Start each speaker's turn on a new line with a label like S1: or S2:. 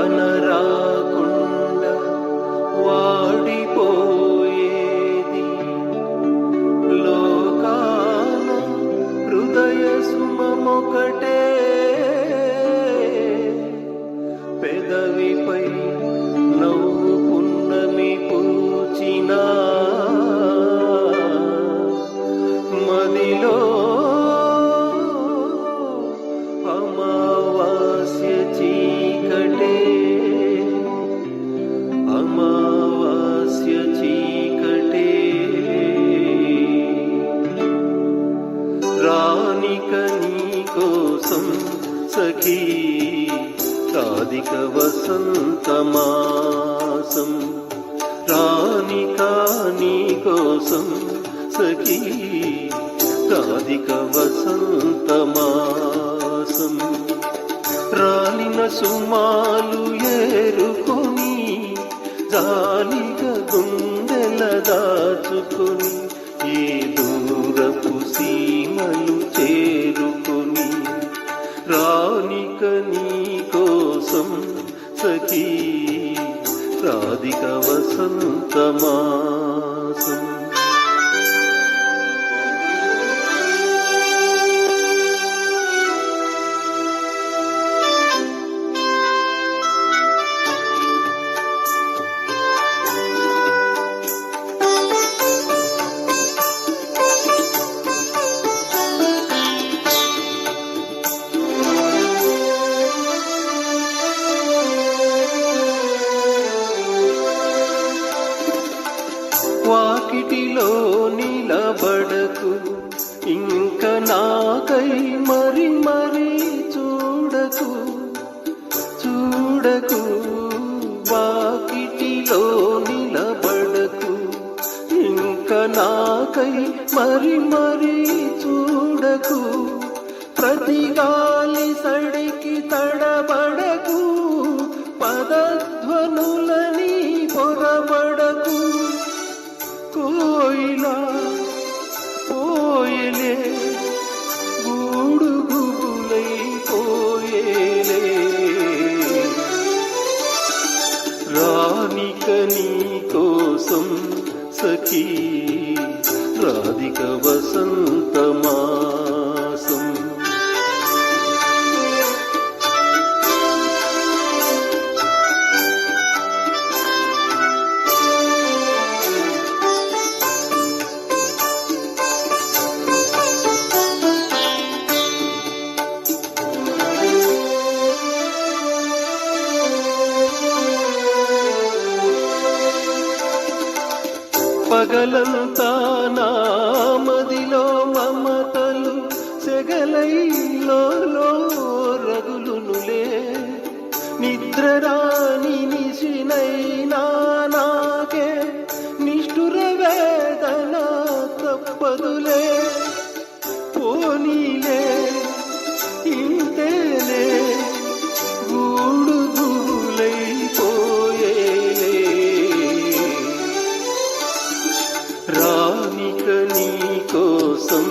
S1: కనరాకుండా వాడిపోయేది లోకాన హృదయ సుమమొకటే పెదవిపై నవ్వు పున్నమి పూచినా మదిలో అమావాస్య చీకటే అమావాస్య చీకటే రానిక నీ కోసం సఖీ రాధిక వసంతమాసం రానిక నీ కోసం సఖీ రాధిక వసంతమాసం రాలిన సుమాలు ఏరుకొని జాలిగా గుండెల దాచుకొని ఏ దూరపు సీమలు చేరుకొని రానిక నీ కోసం సఖీ రాధిక వసంతమాసం వాకిటిలో నిలబడకు ఇంక నాకై మరి మరి చూడకు చూడకు వాకిటిలో నిలబడకు ఇంక నాకై మరి మరి చూడకు ప్రతి గాలి సడికి తడబడకు పదధ్వనులని పొరబడకు కోయిలా పోయలే గూడు గుబులై పోయేలే రానిక నీ కోసం సఖీ రాధిక వసంతమాసం పగలంతా నా మదిలో మమతలు సెగలైలో రగులునులే నిద్రరాని నిశినైనా నాకే నిష్ఠుర వేదన తప్పదులే పోనీలే ఇంతేలే గూడు గుబులై పోయేలే రానిక నీ కోసం